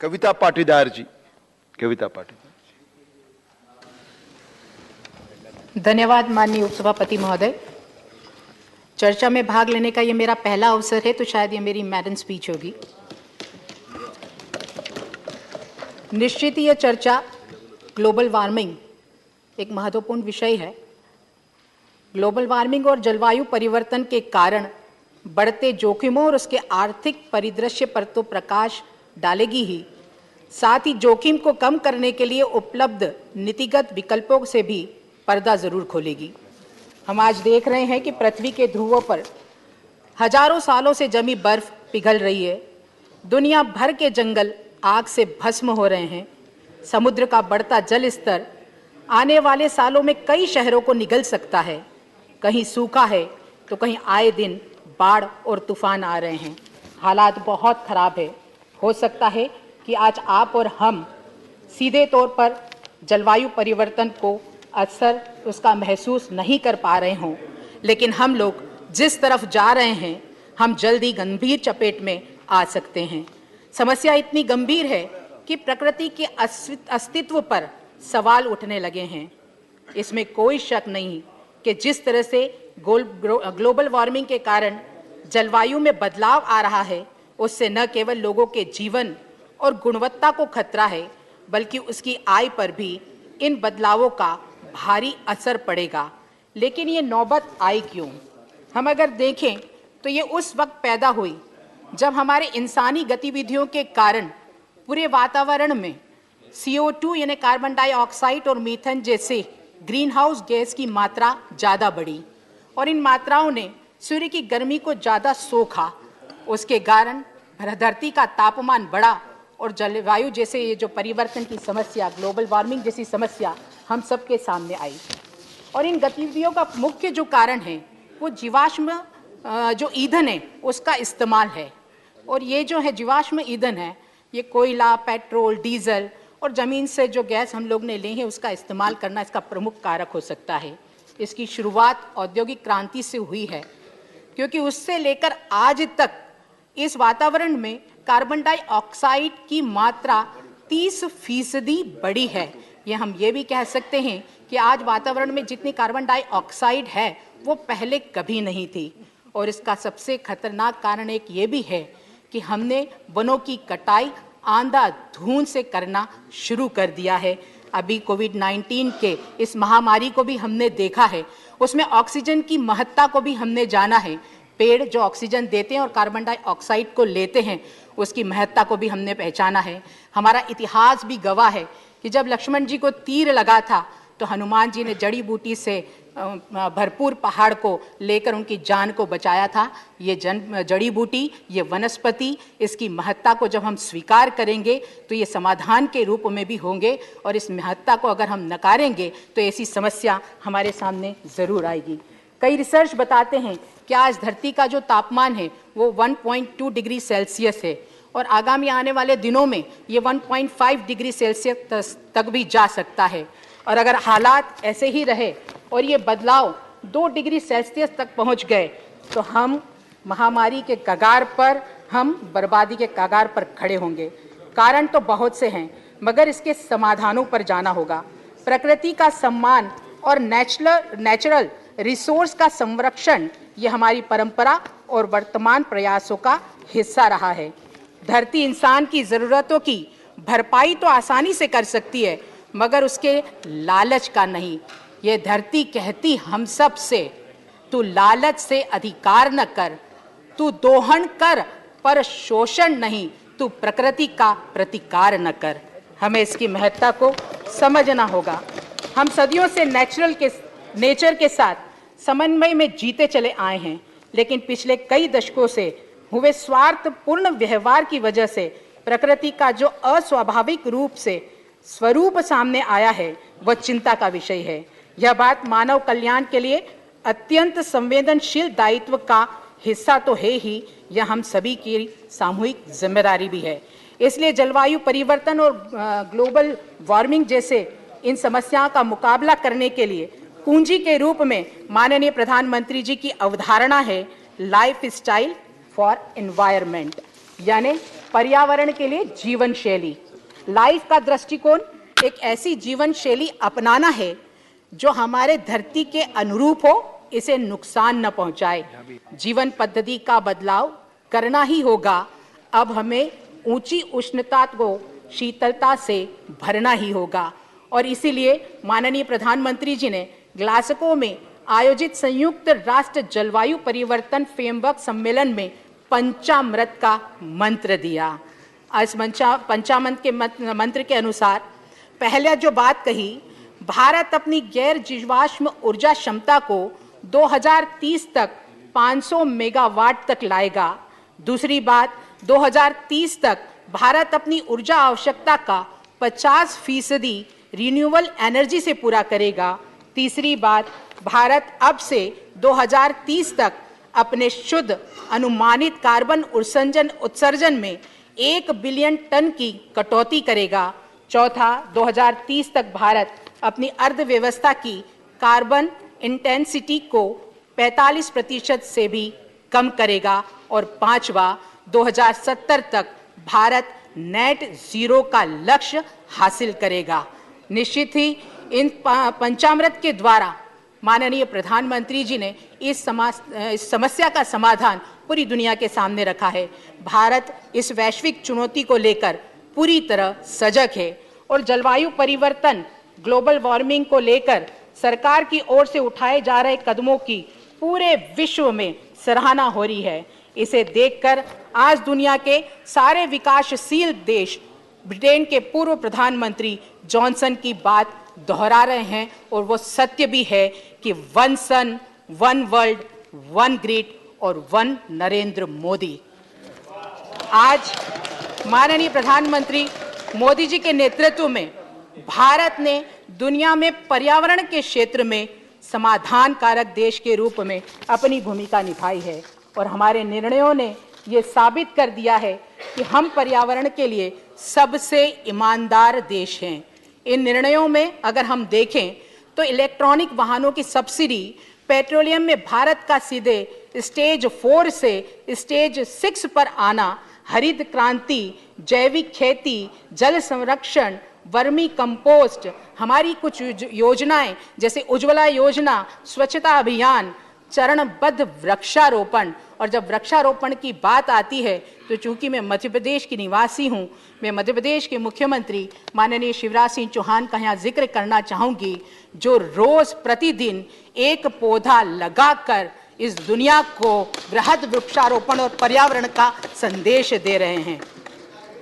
कविता पाटीदार जी। कविता पाटीदार। धन्यवाद माननीय उपसभापति महोदय। चर्चा में भाग लेने का ये मेरा पहला अवसर है, तो शायद ये मेरी मैडन स्पीच होगी। निश्चित ही यह चर्चा ग्लोबल वार्मिंग एक महत्वपूर्ण विषय है। ग्लोबल वार्मिंग और जलवायु परिवर्तन के कारण बढ़ते जोखिमों और उसके आर्थिक परिदृश्य पर तो प्रकाश डालेगी ही, साथ ही जोखिम को कम करने के लिए उपलब्ध नीतिगत विकल्पों से भी पर्दा जरूर खोलेगी। हम आज देख रहे हैं कि पृथ्वी के ध्रुवों पर हजारों सालों से जमी बर्फ पिघल रही है, दुनिया भर के जंगल आग से भस्म हो रहे हैं, समुद्र का बढ़ता जल स्तर आने वाले सालों में कई शहरों को निगल सकता है, कहीं सूखा है तो कहीं आए दिन बाढ़ और तूफान आ रहे हैं। हालात बहुत खराब है। हो सकता है कि आज आप और हम सीधे तौर पर जलवायु परिवर्तन को असर उसका महसूस नहीं कर पा रहे हों, लेकिन हम लोग जिस तरफ जा रहे हैं हम जल्दी गंभीर चपेट में आ सकते हैं। समस्या इतनी गंभीर है कि प्रकृति के अस्तित्व पर सवाल उठने लगे हैं। इसमें कोई शक नहीं कि जिस तरह से ग्लोबल वार्मिंग के कारण जलवायु में बदलाव आ रहा है, उससे न केवल लोगों के जीवन और गुणवत्ता को खतरा है, बल्कि उसकी आय पर भी इन बदलावों का भारी असर पड़ेगा। लेकिन ये नौबत आई क्यों? हम अगर देखें तो ये उस वक्त पैदा हुई जब हमारे इंसानी गतिविधियों के कारण पूरे वातावरण में CO2 यानी कार्बन डाइऑक्साइड और मीथेन जैसे ग्रीन हाउस गैस की मात्रा ज़्यादा बढ़ी और इन मात्राओं ने सूर्य की गर्मी को ज़्यादा सोखा। उसके कारण धरती का तापमान बढ़ा और जलवायु जैसे ये जो परिवर्तन की समस्या, ग्लोबल वार्मिंग जैसी समस्या हम सबके सामने आई। और इन गतिविधियों का मुख्य जो कारण है वो जीवाश्म जो ईंधन है उसका इस्तेमाल है। और ये जो है जीवाश्म ईंधन है, ये कोयला, पेट्रोल, डीजल और ज़मीन से जो गैस हम लोग ने ली है उसका इस्तेमाल करना इसका प्रमुख कारक हो सकता है। इसकी शुरुआत औद्योगिक क्रांति से हुई है, क्योंकि उससे लेकर आज तक इस वातावरण में कार्बन डाइऑक्साइड की मात्रा 30% बढ़ी है। हम ये भी कह सकते हैं कि आज वातावरण में जितनी कार्बन डाइऑक्साइड है वो पहले कभी नहीं थी। और इसका सबसे खतरनाक कारण एक ये भी है कि हमने वनों की कटाई अंधाधुंध से करना शुरू कर दिया है। अभी कोविड-19 के इस महामारी को भी हमने देखा है, उसमें ऑक्सीजन की महत्ता को भी हमने जाना है। पेड़ जो ऑक्सीजन देते हैं और कार्बन डाइऑक्साइड को लेते हैं, उसकी महत्ता को भी हमने पहचाना है। हमारा इतिहास भी गवाह है कि जब लक्ष्मण जी को तीर लगा था तो हनुमान जी ने जड़ी बूटी से भरपूर पहाड़ को लेकर उनकी जान को बचाया था। ये जड़ी बूटी, ये वनस्पति, इसकी महत्ता को जब हम स्वीकार करेंगे तो ये समाधान के रूप में भी होंगे, और इस महत्ता को अगर हम नकारेंगे तो ऐसी समस्या हमारे सामने ज़रूर आएगी। कई रिसर्च बताते हैं कि आज धरती का जो तापमान है वो 1.2 डिग्री सेल्सियस है और आगामी आने वाले दिनों में ये 1.5 डिग्री सेल्सियस तक भी जा सकता है। और अगर हालात ऐसे ही रहे और ये बदलाव 2 डिग्री सेल्सियस तक पहुंच गए तो हम महामारी के कगार पर, हम बर्बादी के कगार पर खड़े होंगे। कारण तो बहुत से हैं, मगर इसके समाधानों पर जाना होगा। प्रकृति का सम्मान और नेचुरल रिसोर्स का संरक्षण ये हमारी परंपरा और वर्तमान प्रयासों का हिस्सा रहा है। धरती इंसान की ज़रूरतों की भरपाई तो आसानी से कर सकती है, मगर उसके लालच का नहीं। ये धरती कहती हम सब से, तू लालच से अधिकार न कर, तू दोहन कर पर शोषण नहीं, तू प्रकृति का प्रतिकार न कर। हमें इसकी महत्ता को समझना होगा। हम सदियों से नेचर के साथ समन्वय में जीते चले आए हैं, लेकिन पिछले कई दशकों से हुए स्वार्थपूर्ण व्यवहार की वजह से प्रकृति का जो अस्वाभाविक रूप से स्वरूप सामने आया है वह चिंता का विषय है। यह बात मानव कल्याण के लिए अत्यंत संवेदनशील दायित्व का हिस्सा तो है ही, यह हम सभी की सामूहिक जिम्मेदारी भी है। इसलिए जलवायु परिवर्तन और ग्लोबल वार्मिंग जैसे इन समस्याओं का मुकाबला करने के लिए पूंजी के रूप में माननीय प्रधानमंत्री जी की अवधारणा है लाइफ स्टाइल फॉर एनवायरनमेंट, यानी पर्यावरण के लिए जीवन शैली। लाइफ का दृष्टिकोण एक ऐसी जीवन शैली अपनाना है जो हमारे धरती के अनुरूप हो, इसे नुकसान न पहुंचाए। जीवन पद्धति का बदलाव करना ही होगा। अब हमें ऊंची उष्णता को शीतलता से भरना ही होगा और इसीलिए माननीय प्रधानमंत्री जी ने ग्लासगो में आयोजित संयुक्त राष्ट्र जलवायु परिवर्तन फ्रेमवर्क सम्मेलन में पंचामृत का मंत्र दिया। इस पंचामृत के मंत्र के अनुसार पहले जो बात कही, भारत अपनी गैर जीवाश्म ऊर्जा क्षमता को 2030 तक 500 मेगावाट तक लाएगा। दूसरी बात, 2030 तक भारत अपनी ऊर्जा आवश्यकता का 50% रिन्यूएबल एनर्जी से पूरा करेगा। तीसरी बात, भारत अब से 2030 तक अपने शुद्ध अनुमानित कार्बन उत्सर्जन में 1 बिलियन टन की कटौती करेगा। चौथा, 2030 तक भारत अपनी अर्थव्यवस्था की कार्बन इंटेंसिटी को 45% से भी कम करेगा। और पांचवा, 2070 तक भारत नेट जीरो का लक्ष्य हासिल करेगा। निश्चित ही इन पंचामृत के द्वारा माननीय प्रधानमंत्री जी ने इस समस्या का समाधान पूरी दुनिया के सामने रखा है। भारत इस वैश्विक चुनौती को लेकर पूरी तरह सजग है और जलवायु परिवर्तन, ग्लोबल वार्मिंग को लेकर सरकार की ओर से उठाए जा रहे कदमों की पूरे विश्व में सराहना हो रही है। इसे देखकर आज दुनिया के सारे विकासशील देश ब्रिटेन के पूर्व प्रधानमंत्री जॉनसन की बात दोहरा रहे हैं और वो सत्य भी है कि 1 सन, 1 वर्ल्ड, 1 ग्रिड और 1 नरेंद्र मोदी। आज माननीय प्रधानमंत्री मोदी जी के नेतृत्व में भारत ने दुनिया में पर्यावरण के क्षेत्र में समाधान कारक देश के रूप में अपनी भूमिका निभाई है और हमारे निर्णयों ने ये साबित कर दिया है कि हम पर्यावरण के लिए सबसे ईमानदार देश हैं। इन निर्णयों में अगर हम देखें तो इलेक्ट्रॉनिक वाहनों की सब्सिडी, पेट्रोलियम में भारत का सीधे स्टेज 4 से स्टेज 6 पर आना, हरित क्रांति, जैविक खेती, जल संरक्षण, वर्मी कंपोस्ट, हमारी कुछ योजनाएं जैसे उज्ज्वला योजना, स्वच्छता अभियान, चरणबद्ध वृक्षारोपण। और जब वृक्षारोपण की बात आती है तो चूंकि मैं मध्य प्रदेश की निवासी हूं, मैं मध्य प्रदेश के मुख्यमंत्री माननीय शिवराज सिंह चौहान का यहाँ जिक्र करना चाहूंगी, जो रोज प्रतिदिन एक पौधा लगाकर इस दुनिया को बृहद वृक्षारोपण और पर्यावरण का संदेश दे रहे हैं।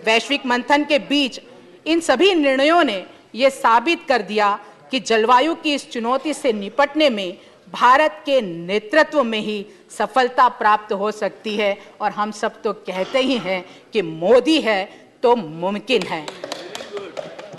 वैश्विक मंथन के बीच इन सभी निर्णयों ने ये साबित कर दिया कि जलवायु की इस चुनौती से निपटने में भारत के नेतृत्व में ही सफलता प्राप्त हो सकती है और हम सब तो कहते ही हैं कि मोदी है तो मुमकिन है।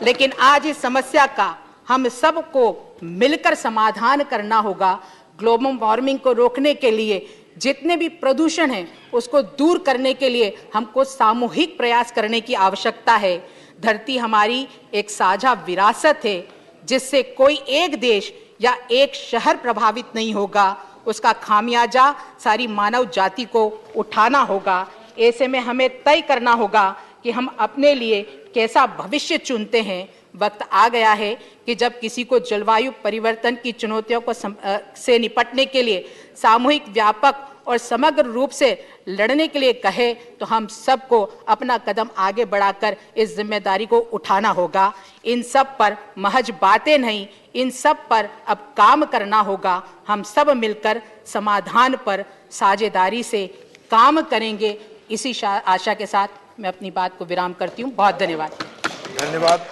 लेकिन आज इस समस्या का हम सबको मिलकर समाधान करना होगा। ग्लोबल वार्मिंग को रोकने के लिए जितने भी प्रदूषण हैं उसको दूर करने के लिए हमको सामूहिक प्रयास करने की आवश्यकता है। धरती हमारी एक साझा विरासत है जिससे कोई एक देश या एक शहर प्रभावित नहीं होगा, उसका खामियाजा सारी मानव जाति को उठाना होगा। ऐसे में हमें तय करना होगा कि हम अपने लिए कैसा भविष्य चुनते हैं। वक्त आ गया है कि जब किसी को जलवायु परिवर्तन की चुनौतियों को से निपटने के लिए सामूहिक, व्यापक और समग्र रूप से लड़ने के लिए कहे तो हम सबको अपना कदम आगे बढ़ाकर इस जिम्मेदारी को उठाना होगा। इन सब पर महज बातें नहीं, इन सब पर अब काम करना होगा। हम सब मिलकर समाधान पर साझेदारी से काम करेंगे। इसी आशा के साथ मैं अपनी बात को विराम करती हूँ। बहुत धन्यवाद। धन्यवाद।